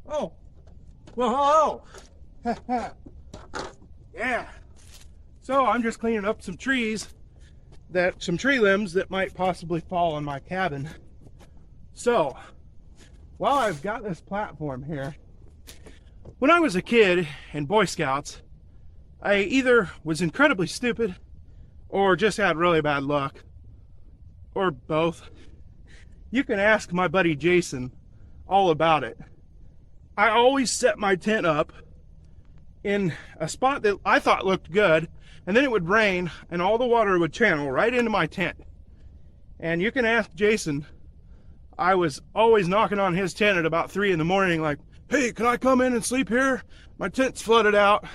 Oh, well, hello. Yeah. So I'm just cleaning up some trees, some tree limbs that might possibly fall on my cabin. So, while I've got this platform here, when I was a kid in Boy Scouts, I either was incredibly stupid or just had really bad luck, or both. You can ask my buddy Jason all about it. I always set my tent up in a spot that I thought looked good, and then it would rain and all the water would channel right into my tent. And you can ask Jason, I was always knocking on his tent at about 3 in the morning like, hey, can I come in and sleep here? My tent's flooded out.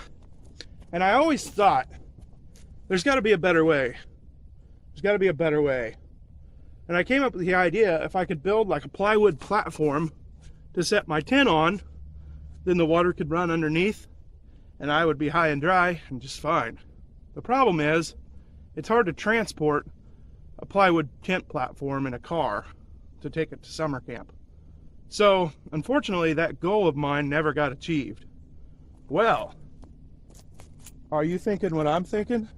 And I always thought, there's got to be a better way. There's got to be a better way. And I came up with the idea, if I could build like a plywood platform to set my tent on, then the water could run underneath and I would be high and dry and just fine. The problem is, it's hard to transport a plywood tent platform in a car to take it to summer camp. So, unfortunately, that goal of mine never got achieved. Well, are you thinking what I'm thinking?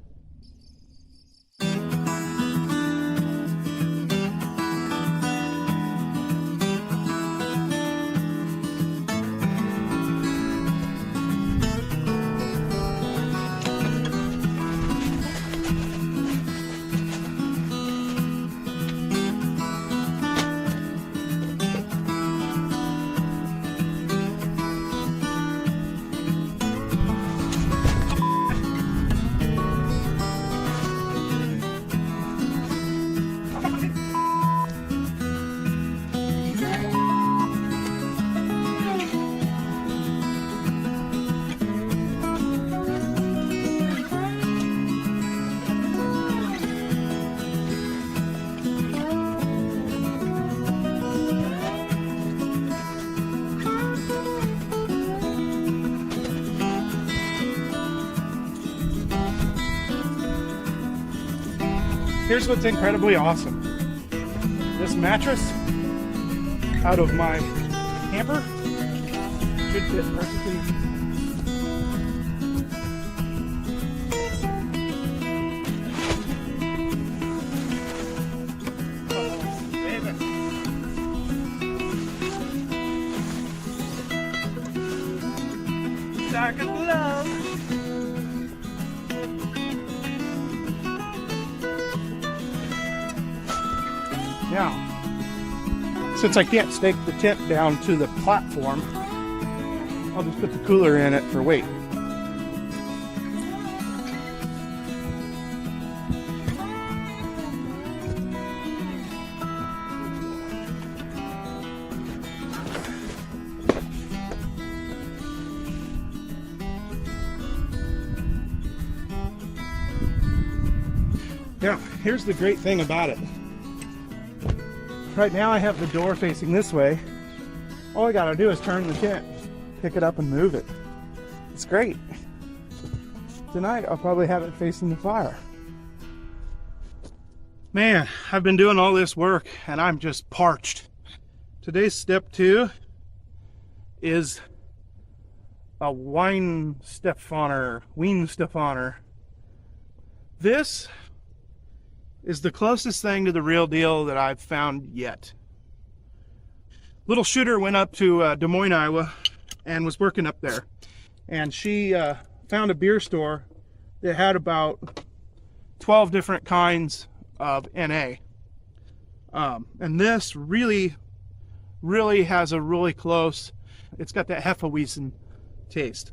Here's what's incredibly awesome. This mattress out of my camper should fit perfectly. Oh, baby. Like a glove. Now, since I can't stake the tent down to the platform, I'll just put the cooler in it for weight. Now, here's the great thing about it. Right now I have the door facing this way. All I gotta do is turn the tent, pick it up and move it. It's great. Tonight I'll probably have it facing the fire. Man, I've been doing all this work and I'm just parched. Today's step 2 is a wine Stefaner. This is the closest thing to the real deal that I've found yet. Little Shooter went up to Des Moines, Iowa, and was working up there. And she found a beer store that had about 12 different kinds of NA. And this really has a really close, it's got that Hefeweizen taste.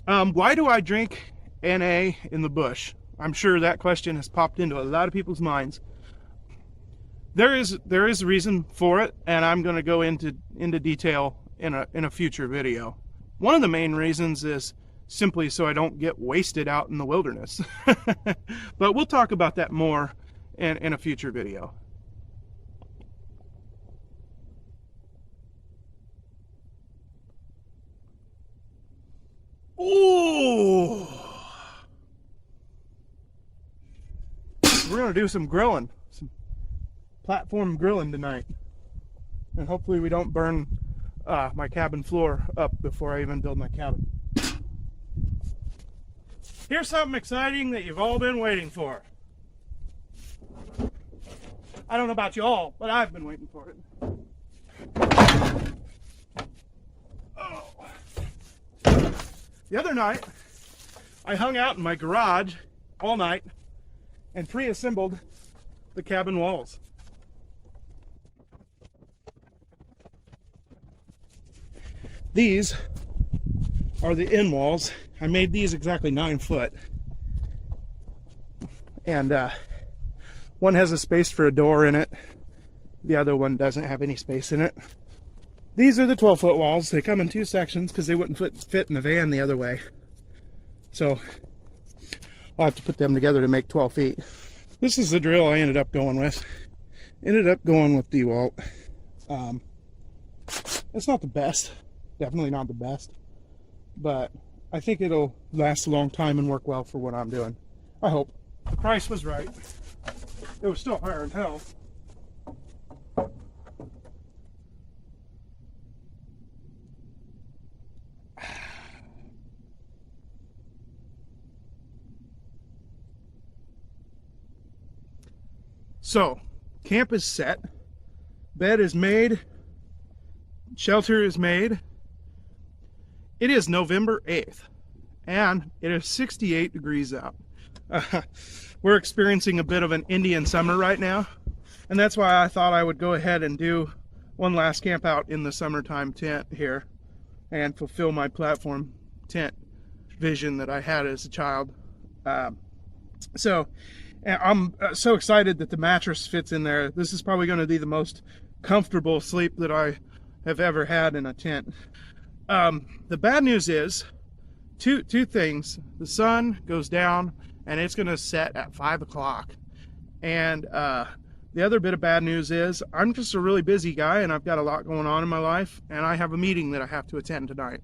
Why do I drink NA in the bush? I'm sure that question has popped into a lot of people's minds. There is a reason for it, and I'm going to go into detail in a future video. One of the main reasons is simply so I don't get wasted out in the wilderness. But we'll talk about that more in a future video. Ooh! We're gonna do some grilling, some platform grilling tonight, and hopefully we don't burn my cabin floor up before I even build my cabin. Here's something exciting that you've all been waiting for. I don't know about you all, but I've been waiting for it. Oh. The other night, I hung out in my garage all night and pre-assembled the cabin walls. These are the end walls. I made these exactly 9 foot. And one has a space for a door in it. The other one doesn't have any space in it. These are the 12-foot walls. They come in 2 sections because they wouldn't fit in the van the other way. So I'll have to put them together to make 12 feet. This is the drill I ended up going with. Ended up going with DeWalt. It's not the best. Definitely not the best. But I think it'll last a long time and work well for what I'm doing. I hope. The price was right. It was still higher than hell. So, camp is set. Bed is made. Shelter is made. It is November 8th, and it is 68 degrees out. We're experiencing a bit of an Indian summer right now, and that's why I thought I would go ahead and do one last camp out in the summertime tent here and fulfill my platform tent vision that I had as a child. So I'm so excited that the mattress fits in there. This is probably going to be the most comfortable sleep that I have ever had in a tent. The bad news is two things. The sun goes down and it's going to set at 5 o'clock. And the other bit of bad news is I'm just a really busy guy and I've got a lot going on in my life, and I have a meeting that I have to attend tonight.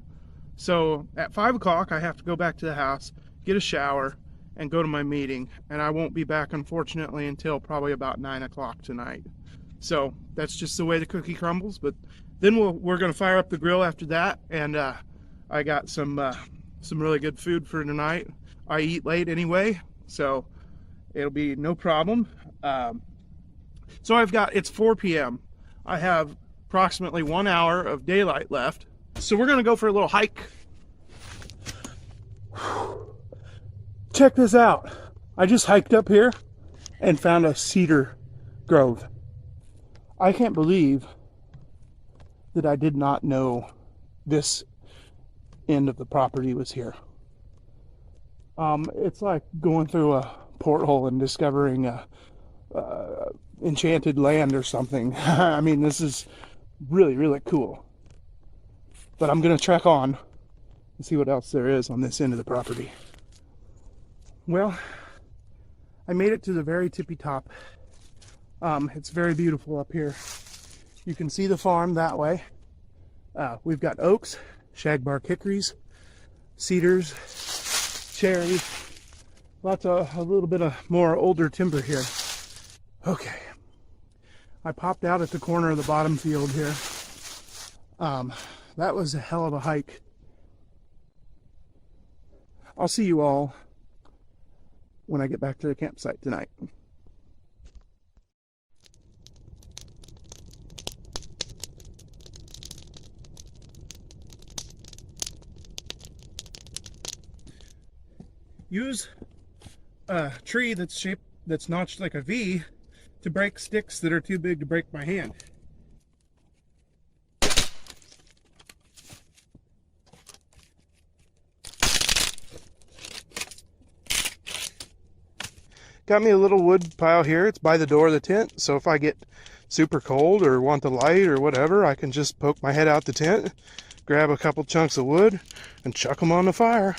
So at 5 o'clock I have to go back to the house, get a shower, and go to my meeting. And I won't be back, unfortunately, until probably about 9 o'clock tonight. So that's just the way the cookie crumbles. But then we're going to fire up the grill after that, and I got some really good food for tonight. I eat late anyway, so it'll be no problem. So it's 4 p.m. I have approximately 1 hour of daylight left. So we're going to go for a little hike. Check this out. I just hiked up here and found a cedar grove. I can't believe that I did not know this end of the property was here. It's like going through a porthole and discovering a enchanted land or something. I mean, this is really, really cool. But I'm going to trek on and see what else there is on this end of the property. Well, I made it to the very tippy top. It's very beautiful up here. You can see the farm that way. We've got oaks, shagbark hickories, cedars, cherries, a little bit of more older timber here. Okay, I popped out at the corner of the bottom field here. That was a hell of a hike. I'll see you all when I get back to the campsite tonight. Use a tree that's notched like a V to break sticks that are too big to break by hand. Got me a little wood pile here. It's by the door of the tent, so if I get super cold or want the light or whatever, I can just poke my head out the tent, grab a couple chunks of wood, and chuck them on the fire.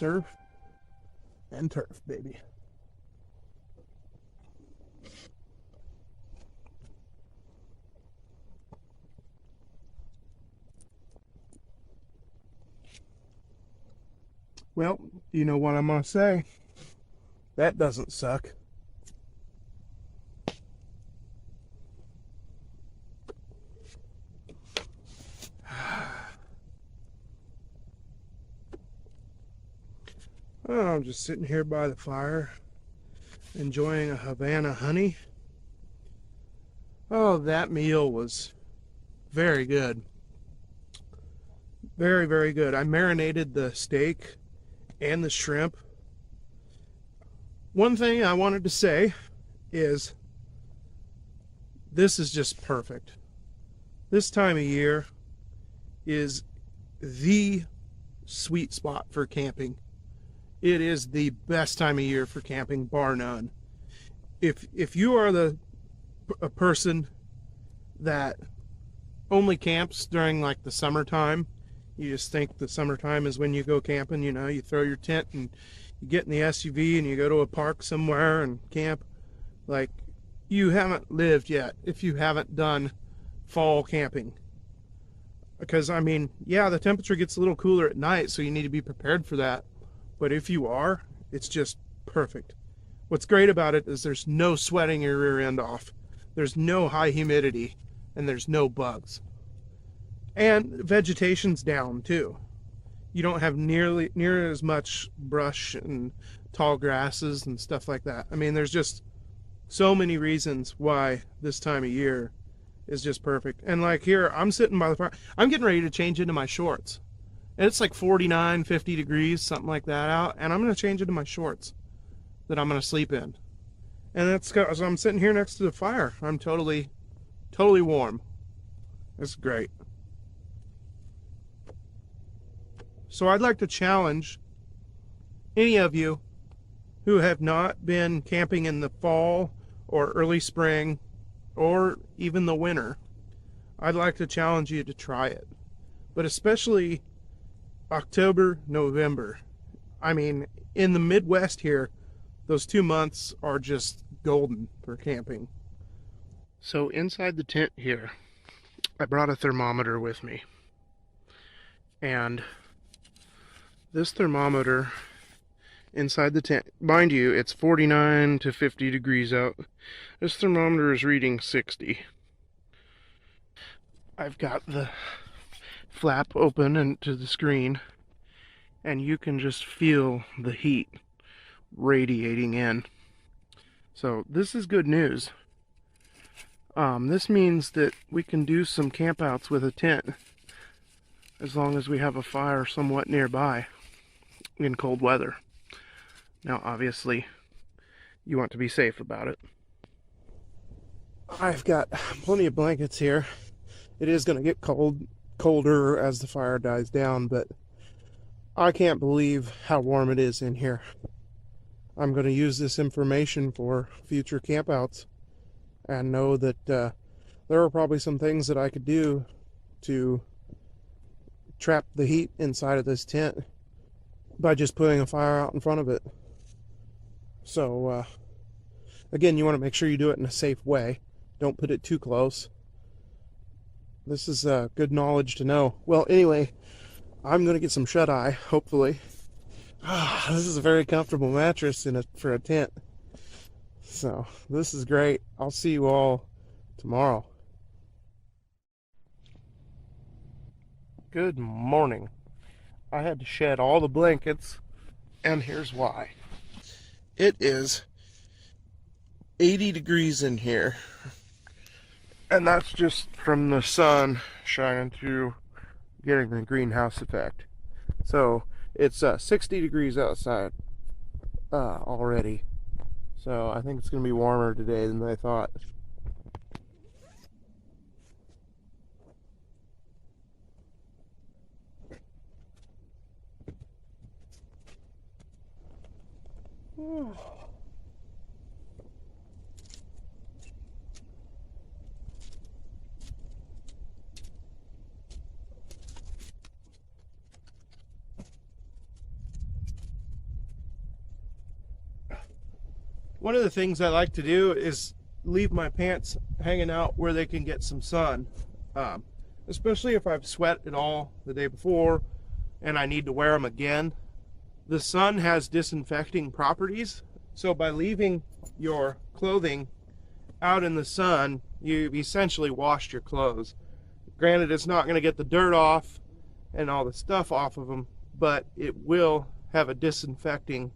surf and turf, baby. Well, you know what I'm gonna say? That doesn't suck. Oh, I'm just sitting here by the fire, enjoying a Havana honey. Oh, that meal was very good. Very, very good. I marinated the steak and the shrimp. One thing I wanted to say is this is just perfect. This time of year is the sweet spot for camping. It is the best time of year for camping, bar none. If you are a person that only camps during like the summertime, you just think the summertime is when you go camping, you know, you throw your tent and you get in the SUV and you go to a park somewhere and camp. Like, you haven't lived yet if you haven't done fall camping. Because, I mean, yeah, the temperature gets a little cooler at night, so you need to be prepared for that. But if you are, it's just perfect. What's great about it is there's no sweating your rear end off. There's no high humidity, and there's no bugs. And vegetation's down too. You don't have near as much brush and tall grasses and stuff like that. I mean, there's just so many reasons why this time of year is just perfect. And like here, I'm sitting by the fire. I'm getting ready to change into my shorts. And it's like 49, 50 degrees, something like that out. And I'm going to change into my shorts that I'm going to sleep in. And that's because I'm sitting here next to the fire. I'm totally warm. It's great. So I'd like to challenge any of you who have not been camping in the fall or early spring or even the winter. I'd like to challenge you to try it. But especially October, November. I mean, in the Midwest here, those 2 months are just golden for camping. So inside the tent here, I brought a thermometer with me. And this thermometer inside the tent, mind you, it's 49 to 50 degrees out. This thermometer is reading 60. I've got the flap open and to the screen, and you can just feel the heat radiating in. So this is good news. This means that we can do some campouts with a tent as long as we have a fire somewhat nearby in cold weather. Now, obviously, you want to be safe about it. I've got plenty of blankets here. It is going to get colder as the fire dies down, but I can't believe how warm it is in here. I'm going to use this information for future campouts and know that there are probably some things that I could do to trap the heat inside of this tent by just putting a fire out in front of it. So, again, you want to make sure you do it in a safe way. Don't put it too close. This is good knowledge to know. Well, anyway, I'm going to get some shut-eye, hopefully. This is a very comfortable mattress for a tent. So, this is great. I'll see you all tomorrow. Good morning. I had to shed all the blankets, and here's why. It is 80 degrees in here, and that's just from the sun shining through, getting the greenhouse effect. So it's 60 degrees outside already. So I think it's going to be warmer today than I thought. One of the things I like to do is leave my pants hanging out where they can get some sun, especially if I've sweat at all the day before and I need to wear them again. The sun has disinfecting properties, so by leaving your clothing out in the sun, you've essentially washed your clothes. Granted, it's not going to get the dirt off and all the stuff off of them, but it will have a disinfecting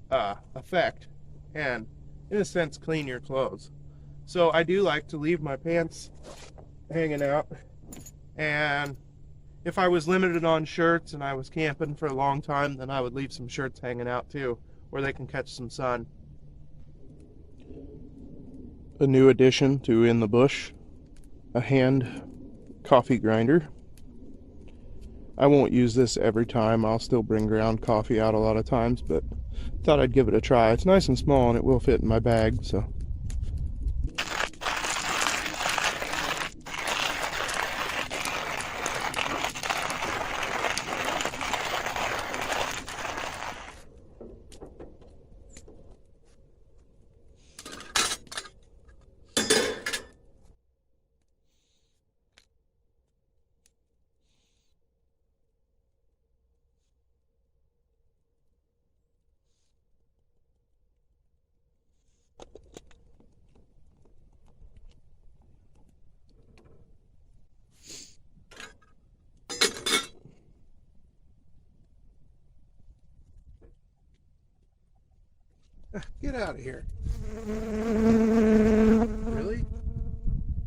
effect and, in a sense, clean your clothes. So I do like to leave my pants hanging out, and if I was limited on shirts and I was camping for a long time, then I would leave some shirts hanging out too, where they can catch some sun. A new addition to In the Bush, a hand coffee grinder. I won't use this every time. I'll still bring ground coffee out a lot of times, but thought I'd give it a try. It's nice and small and it will fit in my bag, so. Get out of here. Really?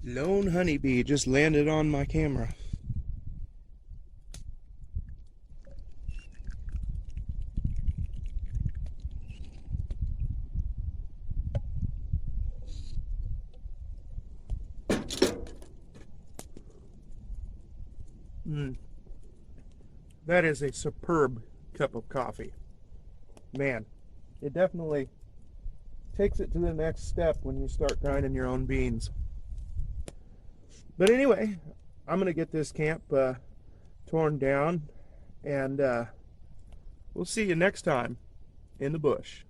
Lone honeybee just landed on my camera. That is a superb cup of coffee. Man, it definitely takes it to the next step when you start grinding your own beans. But anyway, I'm going to get this camp torn down, and we'll see you next time in the bush.